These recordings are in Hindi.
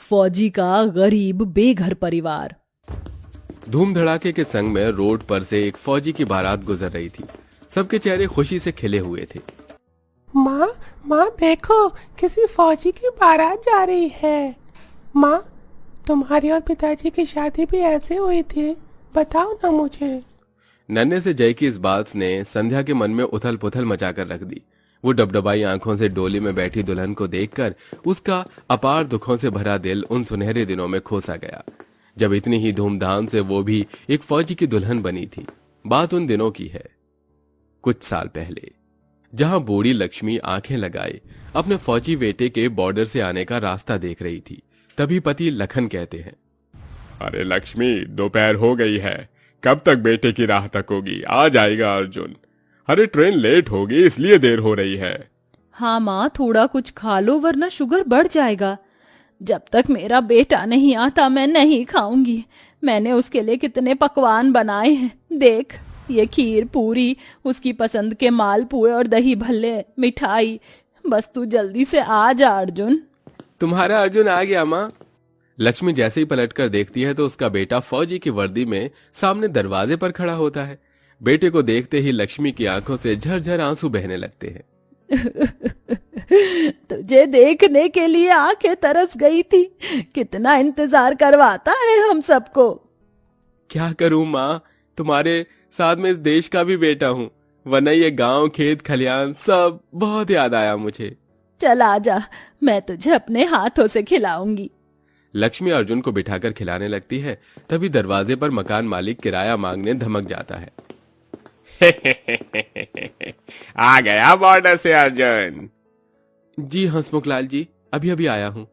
फौजी का गरीब बेघर परिवार। धूम धड़ाके के संग में रोड पर से एक फौजी की बारात गुजर रही थी। सबके चेहरे खुशी से खिले हुए थे। माँ, माँ देखो, किसी फौजी की बारात जा रही है। माँ, तुम्हारी और पिताजी की शादी भी ऐसे हुई थी, बताओ ना मुझे। नन्हे से जय की इस बात ने संध्या के मन में उथल पुथल मचाकर रख दी। वो डबडबाई आंखों से डोली में बैठी दुल्हन को देखकर उसका अपार दुखों से भरा दिल उन सुनहरे दिनों में खोसा गया, जब इतनी ही धूमधाम से वो भी एक फौजी की दुल्हन बनी थी। बात उन दिनों की है, कुछ साल पहले, जहां बूढ़ी लक्ष्मी आंखें लगाए अपने फौजी बेटे के बॉर्डर से आने का रास्ता देख रही थी। तभी पति लखन कहते हैं, अरे लक्ष्मी, दोपहर हो गई है, कब तक बेटे की राह तकोगी? आ जाएगा अर्जुन। अरे ट्रेन लेट होगी इसलिए देर हो रही है। हाँ माँ, थोड़ा कुछ खा लो वरना शुगर बढ़ जाएगा। जब तक मेरा बेटा नहीं आता मैं नहीं खाऊंगी। मैंने उसके लिए कितने पकवान बनाए हैं, देख, ये खीर पूरी, उसकी पसंद के मालपुए और दही भल्ले, मिठाई। बस तू जल्दी से आ जा अर्जुन। तुम्हारा अर्जुन आ गया माँ। लक्ष्मी जैसे ही पलटकर देखती है तो उसका बेटा फौजी की वर्दी में सामने दरवाजे पर खड़ा होता है। बेटे को देखते ही लक्ष्मी की आंखों से झरझर आंसू बहने लगते हैं। तुझे देखने के लिए आंखें तरस गई थी। कितना इंतजार करवाता है हम सबको। क्या करूं माँ, तुम्हारे साथ में इस देश का भी बेटा हूँ, वरना ये गांव खेत खलियान सब बहुत याद आया मुझे। चल आजा, मैं तुझे अपने हाथों से खिलाऊंगी। लक्ष्मी अर्जुन को बिठाकर खिलाने लगती है। तभी दरवाजे पर मकान मालिक किराया मांगने धमक जाता है। आ गया बॉर्डर से अर्जुन। जी हंसमुखलाल जी, अभी अभी आया हूँ।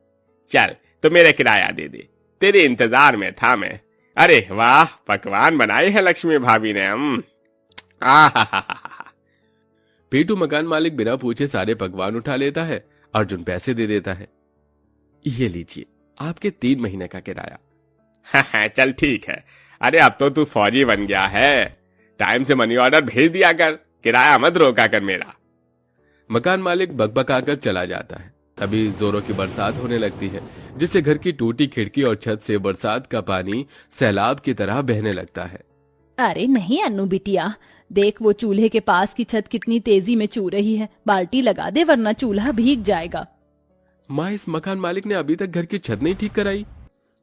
चल तो मेरा किराया दे दे, तेरे इंतजार में था मैं। अरे वाह, पकवान बनाए हैं लक्ष्मी भाभी ने। पेटू मकान मालिक बिना पूछे सारे पकवान उठा लेता है। अर्जुन पैसे दे देता है। ये लीजिए आपके 3 महीने का किराया। चल ठीक है। अरे अब तो तू फौजी बन गया है, टाइम से मनी ऑर्डर भेज दिया कर, किराया मत रोका कर मेरा। मकान मालिक बकबकाकर चला जाता है। तभी जोरों की बरसात होने लगती है, जिससे घर की टूटी खिड़की और छत से बरसात का पानी सैलाब की तरह बहने लगता है। अरे नहीं अन्नू बिटिया, देख वो चूल्हे के पास की छत कितनी तेजी में चू रही है। बाल्टी लगा दे वरना चूल्हा भीग जाएगा। माँ, इस मकान मालिक ने अभी तक घर की छत नहीं ठीक कराई।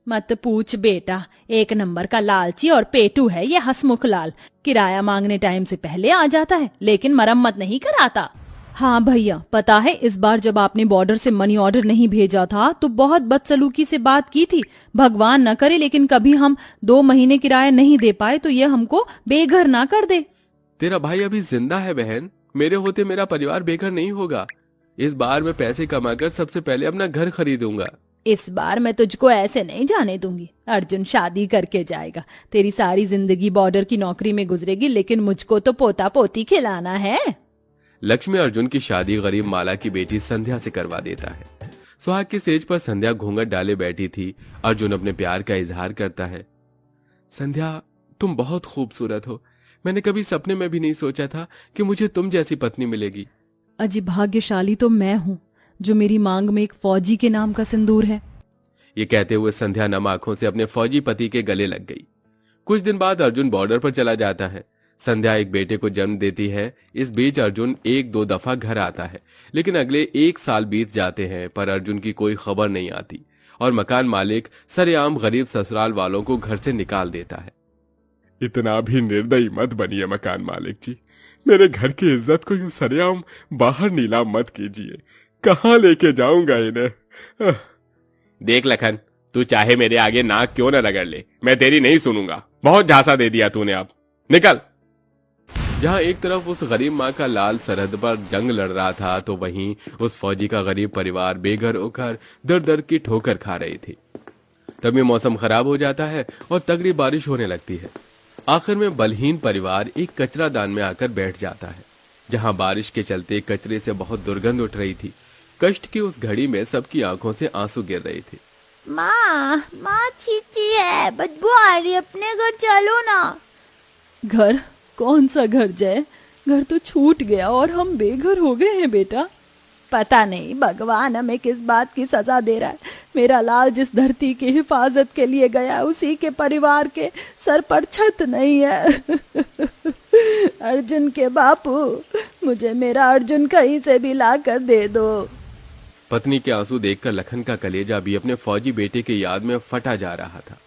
मत पूछ बेटा, 1 नंबर का लालची और पेटू है ये हसमुख लाल। किराया मांगने टाइम से पहले आ जाता है लेकिन मरम्मत नहीं कराता। हाँ भैया, पता है इस बार जब आपने बॉर्डर से मनी ऑर्डर नहीं भेजा था तो बहुत बदसलूकी से बात की थी। भगवान न करे लेकिन कभी हम 2 महीने किराया नहीं दे पाए तो ये हमको बेघर ना कर दे। तेरा भाई अभी जिंदा है बहन, मेरे होते मेरा परिवार बेघर नहीं होगा। इस बार मैं पैसे कमाकर सबसे पहले अपना घर खरीदूंगा। इस बार मैं तुझको ऐसे नहीं जाने दूंगी। अर्जुन शादी करके जाएगा, तेरी सारी जिंदगी बॉर्डर की नौकरी में गुजरेगी, लेकिन मुझको तो पोता पोती खिलाना है। लक्ष्मी अर्जुन की शादी गरीब माला की बेटी संध्या से करवा देता है। सुहाग की सेज पर संध्या घूंघट डाले बैठी थी। अर्जुन अपने प्यार का इजहार करता है। संध्या, तुम बहुत खूबसूरत हो। मैंने कभी सपने में भी नहीं सोचा था कि मुझे तुम जैसी पत्नी मिलेगी। अजी भाग्यशाली तो मैं हूँ जो मेरी मांग में एक फौजी के नाम का सिंदूर है। ये कहते हुए संध्या नम आंखों से अपने फौजी पति के गले लग गई। कुछ दिन बाद अर्जुन बॉर्डर पर चला जाता है। संध्या एक बेटे को जन्म देती है। इस बीच अर्जुन 1-2 दफा घर आता है, लेकिन अगले 1 साल बीत जाते हैं पर अर्जुन की कोई खबर नहीं आती और मकान मालिक सरेआम गरीब ससुराल वालों को घर से निकाल देता है। इतना भी निर्दयी मत बनिए मकान मालिक जी, मेरे घर की इज्जत को यूं सरेआम बाहर नीलाम मत कीजिए। कहाँ लेके जाऊंगा इन्हें? देख लखन, तू चाहे मेरे आगे नाक क्यों न रगड़ ले, मैं तेरी नहीं सुनूंगा। बहुत झांसा दे दिया तूने, अब निकल। जहां एक तरफ उस गरीब माँ का लाल सरहद पर जंग लड़ रहा था तो वहीं उस फौजी का गरीब परिवार बेघर होकर दर दर की ठोकर खा रही थी। तभी मौसम खराब हो जाता है और तगड़ी बारिश होने लगती है। आखिर में बलहीन परिवार एक कचरा दान में आकर बैठ जाता है, जहां बारिश के चलते कचरे से बहुत दुर्गंध उठ रही थी। कष्ट की उस घड़ी में सबकी आंखों से आंसू गिर रहे थे। माँ चीची है, बदबू आ रही, अपने घर चलो ना। घर? कौन सा घर जय? घर तो छूट गया और हम बेघर हो गए हैं बेटा। पता नहीं भगवान हमें किस बात की सजा दे रहा है। मेरा लाल जिस धरती की हिफाजत के लिए गया उसी के परिवार के सर पर छत नहीं है। अर्जुन के बापू, मुझे मेरा अर्जुन कहीं से भी ला कर दे दो। पत्नी के आंसू देखकर लखन का कलेजा भी अपने फौजी बेटे की याद में फटा जा रहा था।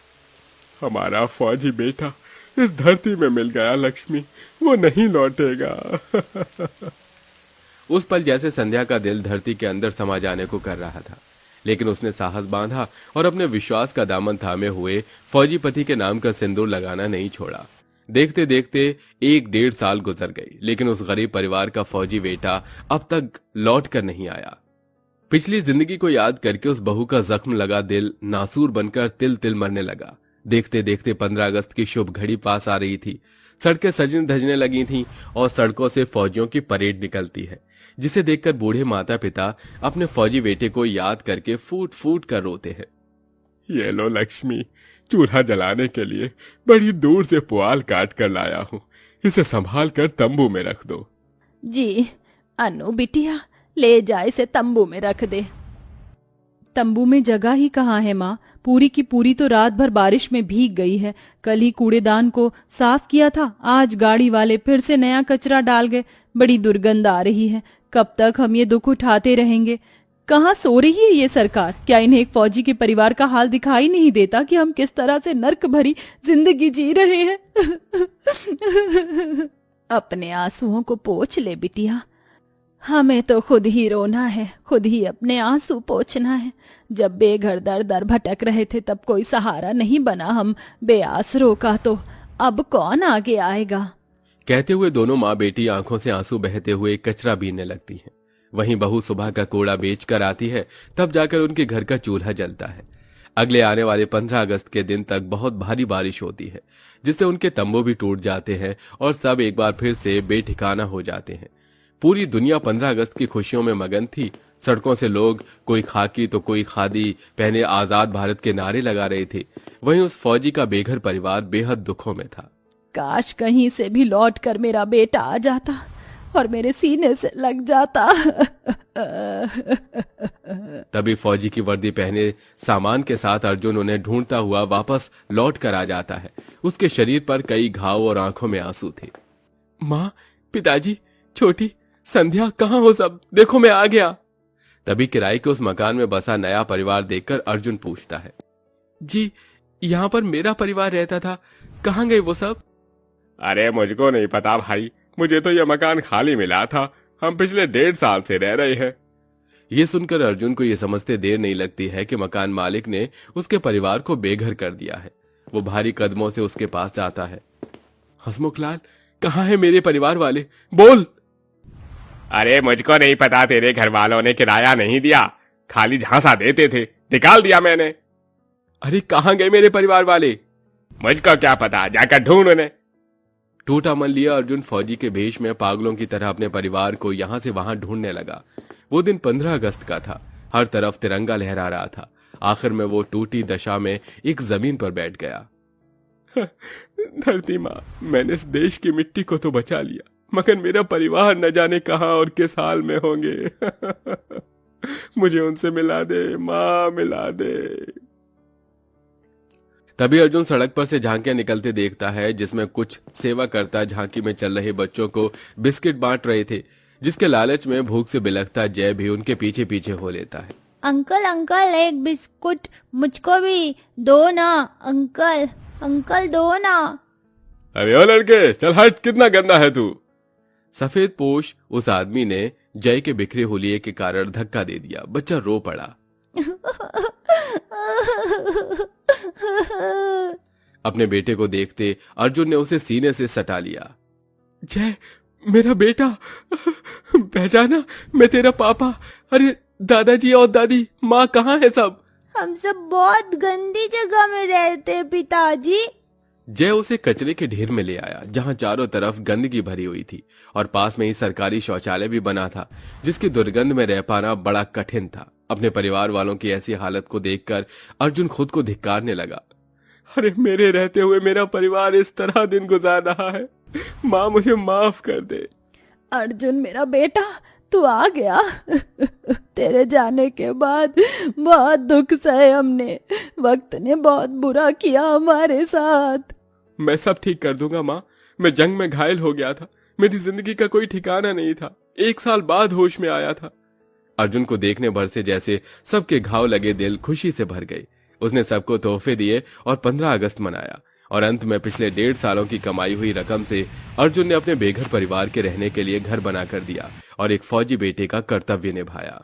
हमारा फौजी बेटा इस धरती में मिल गया लक्ष्मी, वो नहीं लौटेगा। उस पल जैसे संध्या का दिल धरती के अंदर समा जाने को कर रहा था, लेकिन उसने साहस बांधा और अपने विश्वास का दामन थामे हुए फौजी पति के नाम का सिंदूर लगाना नहीं छोड़ा। देखते देखते 1-1.5 साल गुजर गई, लेकिन उस गरीब परिवार का फौजी बेटा अब तक लौट कर नहीं आया। पिछली जिंदगी को याद करके उस बहू का जख्म लगा दिल नासूर बनकर तिल तिल मरने लगा। देखते देखते 15 अगस्त की शुभ घड़ी पास आ रही थी। सड़कें सजने धजने लगी थीं और सड़कों से फौजियों की परेड निकलती है, जिसे देखकर बूढ़े माता पिता अपने फौजी बेटे को याद करके फूट फूट कर रोते हैं। ये लो लक्ष्मी, चूल्हा जलाने के लिए बड़ी दूर से पुआल काट कर लाया हूँ, इसे संभाल कर तंबू में रख दो। जी अनु बिटिया, ले जा इसे तंबू में रख दे। तंबू में जगह ही कहाँ है माँ, पूरी की पूरी तो रात भर बारिश में भीग गई है। कल ही कूड़ेदान को साफ किया था, आज गाड़ी वाले फिर से नया कचरा डाल गए। बड़ी दुर्गंध आ रही है, कब तक हम ये दुख उठाते रहेंगे। कहाँ सो रही है ये सरकार? क्या इन्हें एक फौजी के परिवार का हाल दिखाई नहीं देता कि हम किस तरह से नर्क भरी जिंदगी जी रहे हैं? अपने आंसुओं को पोंछ ले बिटिया, हमें तो खुद ही रोना है, खुद ही अपने आंसू पोंछना है। जब बेघर दर दर भटक रहे थे तब कोई सहारा नहीं बना हम बेआसरों का, तो अब कौन आगे आएगा? कहते हुए दोनों माँ बेटी आंखों से आंसू बहते हुए कचरा बीनने लगती हैं। वहीं बहू सुबह का कूड़ा बेच कर आती है, तब जाकर उनके घर का चूल्हा जलता है। अगले आने वाले 15 अगस्त के दिन तक बहुत भारी बारिश होती है, जिससे उनके तंबू भी टूट जाते हैं और सब एक बार फिर से बेठिकाना हो जाते हैं। पूरी दुनिया 15 अगस्त की खुशियों में मगन थी। सड़कों से लोग कोई खाकी तो कोई खादी पहने आजाद भारत के नारे लगा रहे थे। वहीं उस फौजी का बेघर परिवार बेहद दुखों में था। काश कहीं से भी लौट कर मेरा बेटा आ जाता और मेरे सीने से लग जाता। तभी फौजी की वर्दी पहने सामान के साथ अर्जुन उन्हें ढूंढता हुआ वापस लौट कर आ जाता है। उसके शरीर पर कई घाव और आंखों में आंसू थे। माँ, पिताजी, छोटी, संध्या, कहाँ हो सब? देखो मैं आ गया। तभी किराए के उस मकान में बसा नया परिवार देखकर अर्जुन पूछता है, जी, यहाँ पर मेरा परिवार रहता था, कहाँ गए वो सब? अरे मुझको नहीं पता भाई, मुझे तो यह मकान खाली मिला था। हम पिछले 1.5 साल से रह रहे हैं। ये सुनकर अर्जुन को यह समझते देर नहीं लगती है कि मकान मालिक ने उसके परिवार को बेघर कर दिया है। वो भारी कदमों से उसके पास जाता है। हसमुखलाल, कहाँ है मेरे परिवार वाले? बोल। अरे मुझको नहीं पता, तेरे घर वालों ने किराया नहीं दिया, खाली झांसा देते थे, निकाल दिया मैंने। अरे कहाँ गए मेरे परिवार वाले? मुझको क्या पता, जाकर ढूंढ उन्हें। टूटा मन लिया अर्जुन फौजी के भेष में पागलों की तरह अपने परिवार को यहां से वहां ढूंढने लगा। वो दिन 15 अगस्त का था। हर तरफ तिरंगा लहरा रहा था। आखिर में वो टूटी दशा में एक जमीन पर बैठ गया। धरती माँ, मैंने इस देश की मिट्टी को तो बचा लिया, मगर मेरा परिवार न जाने कहां और किस हाल में होंगे। मुझे उनसे मिला दे माँ, मिला दे। तभी अर्जुन सड़क पर से झांकियां निकलते देखता है, जिसमें कुछ सेवा करता झांकी में चल रहे बच्चों को बिस्किट बांट रहे थे, जिसके लालच में भूख से बिलखता जय भी उनके पीछे पीछे हो लेता है। अंकल अंकल, एक बिस्कुट मुझको भी दो ना। अंकल अंकल, दो ना। अरे ओ लड़के, चल हट, कितना गंदा है तू। सफेद पोश उस आदमी ने जय के बिखरे हुलिये के कारण धक्का दे दिया। बच्चा रो पड़ा। अपने बेटे को देखते अर्जुन ने उसे सीने से सटा लिया। जय, मेरा बेटा, पहचाना? मैं तेरा पापा। अरे दादाजी और दादी, माँ कहाँ है सब? हम सब बहुत गंदी जगह में रहते हैं पिताजी। जय उसे कचरे के ढेर में ले आया, जहां चारों तरफ गंदगी भरी हुई थी और पास में ही सरकारी शौचालय भी बना था, जिसकी दुर्गंध में रह पाना बड़ा कठिन था। अपने परिवार वालों की ऐसी हालत को देखकर अर्जुन खुद को धिक्कारने लगा। अरे मेरे रहते हुए मेरा परिवार इस तरह दिन गुजार रहा है। माँ, मुझे माफ कर दे। अर्जुन मेरा बेटा, तू आ गया। तेरे जाने के बाद बहुत दुख सहे हमने। वक्त ने बहुत बुरा किया हमारे साथ। मैं सब ठीक कर दूंगा माँ। मैं जंग में घायल हो गया था, मेरी जिंदगी का कोई ठिकाना नहीं था। 1 साल बाद होश में आया था। अर्जुन को देखने भर से जैसे सबके घाव लगे दिल खुशी से भर गए। उसने सबको तोहफे दिए और 15 अगस्त मनाया और अंत में पिछले 1.5 सालों की कमाई हुई रकम से अर्जुन ने अपने बेघर परिवार के रहने के लिए घर बना कर दिया और एक फौजी बेटे का कर्तव्य निभाया।